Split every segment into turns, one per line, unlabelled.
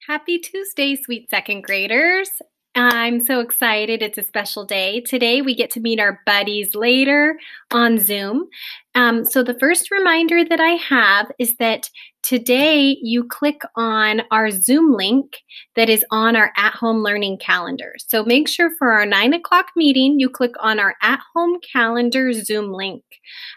Happy Tuesday, sweet second graders. I'm so excited. It's a special day. Today we get to meet our buddies later on Zoom. So the first reminder that I have is that today you click on our Zoom link that is on our at-home learning calendar. So make sure for our 9 o'clock meeting, you click on our at-home calendar Zoom link.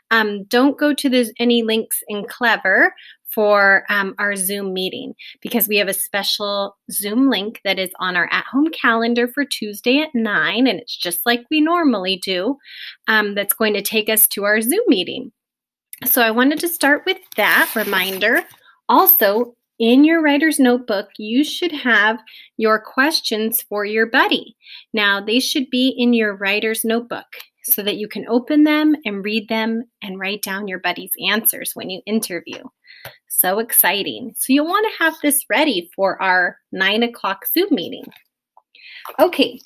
Don't go to any links in Clever for our Zoom meeting because we have a special Zoom link that is on our at-home calendar for Tuesday at 9, and it's just like we normally do, that's going to take us to our Zoom meeting. So I wanted to start with that reminder. Also, in your writer's notebook, you should have your questions for your buddy. Now, they should be in your writer's notebook so that you can open them and read them and write down your buddy's answers when you interview. So exciting. So you'll want to have this ready for our 9 o'clock Zoom meeting. Okay,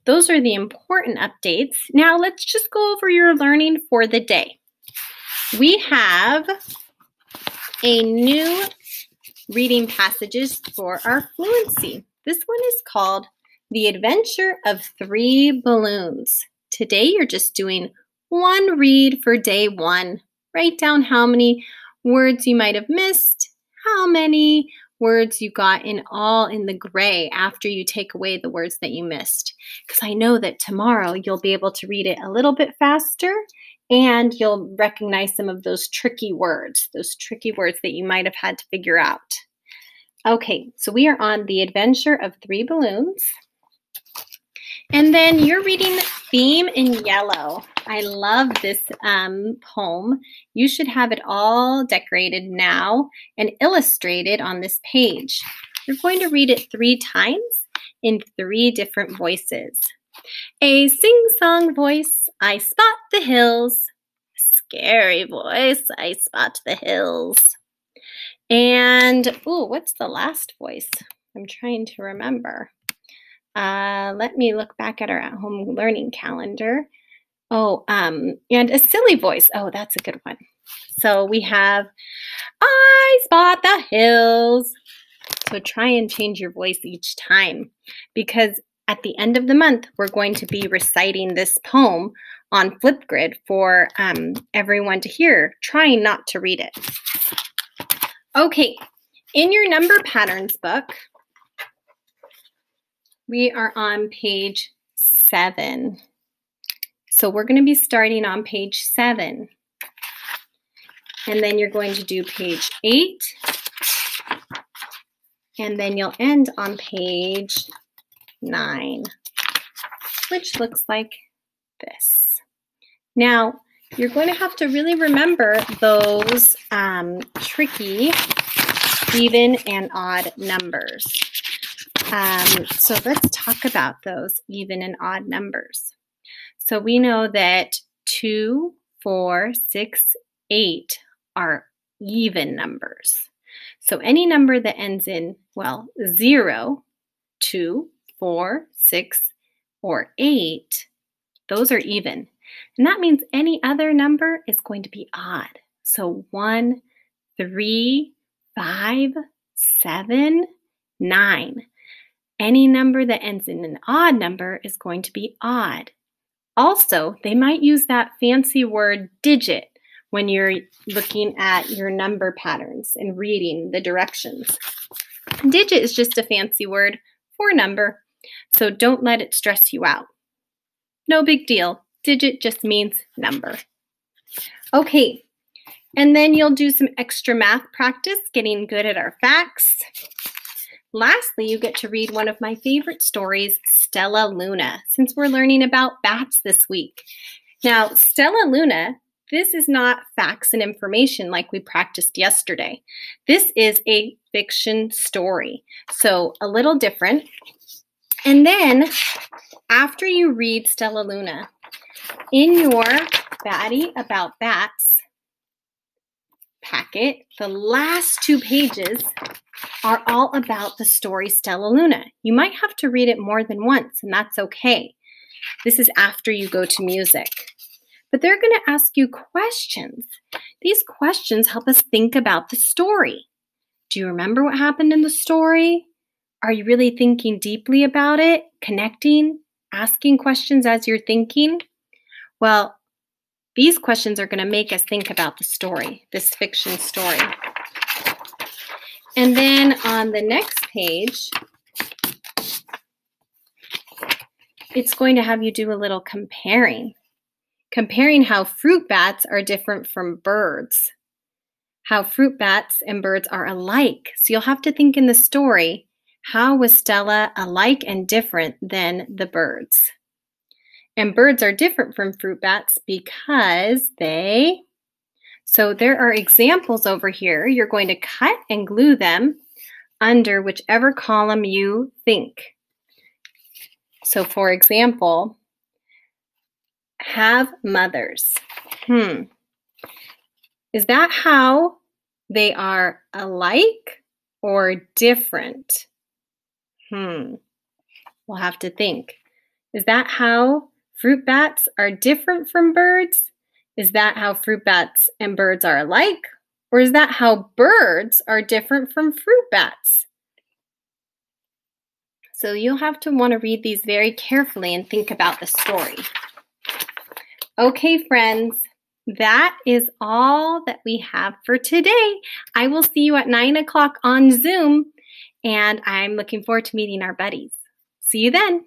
those are the important updates. Now let's just go over your learning for the day. We have a new reading passages for our fluency. This one is called The Adventure of Three Balloons. Today you're just doing one read for day one. Write down how many words you might have missed, how many words you got in the gray after you take away the words that you missed. Because I know that tomorrow you'll be able to read it a little bit faster and you'll recognize some of those tricky words that you might have had to figure out. Okay, so we are on The Adventure of Three Balloons. And then you're reading Theme in Yellow. I love this poem. You should have it all decorated now and illustrated on this page. You're going to read it 3 times in 3 different voices. A sing-song voice, I spot the hills. Scary voice, I spot the hills. And, what's the last voice? I'm trying to remember. Let me look back at our at-home learning calendar. And a silly voice. Oh, that's a good one. So we have, I spot the hills. So try and change your voice each time because at the end of the month, we're going to be reciting this poem on Flipgrid for everyone to hear, trying not to read it. Okay, in your number patterns book, we are on page 7. So we're going to be starting on page 7. And then you're going to do page 8. And then you'll end on page 9, which looks like this. Now, you're going to have to really remember those tricky even and odd numbers. So let's talk about those even and odd numbers. So we know that 2, 4, 6, 8 are even numbers. So any number that ends in, 0, 2, 4, 6, or 8, those are even. And that means any other number is going to be odd. So 1, 3, 5, 7, 9. Any number that ends in an odd number is going to be odd. Also, they might use that fancy word digit when you're looking at your number patterns and reading the directions. Digit is just a fancy word for number, so don't let it stress you out. No big deal. Digit just means number. Okay, and then you'll do some extra math practice, getting good at our facts. Lastly, you get to read one of my favorite stories, Stella Luna, since we're learning about bats this week. Now, Stella Luna, this is not facts and information like we practiced yesterday. This is a fiction story, so a little different. And then, after you read Stella Luna, in your Batty About Bats packet, the last 2 pages are all about the story Stella Luna. You might have to read it more than once, and that's okay. This is after you go to music. But they're going to ask you questions. These questions help us think about the story. Do you remember what happened in the story? Are you really thinking deeply about it, connecting, asking questions as you're thinking? Well, these questions are going to make us think about the story, this fiction story. And then on the next page, it's going to have you do a little comparing how fruit bats are different from birds, how fruit bats and birds are alike. So you'll have to think in the story, how was Stella alike and different than the birds? And birds are different from fruit bats because so there are examples over here. You're going to cut and glue them under whichever column you think. So for example, have mothers. Is that how they are alike or different? We'll have to think. Is that how fruit bats are different from birds? Is that how fruit bats and birds are alike? Or is that how birds are different from fruit bats? So you'll have to want to read these very carefully and think about the story. Okay, friends, that is all that we have for today. I will see you at 9 o'clock on Zoom, and I'm looking forward to meeting our buddies. See you then.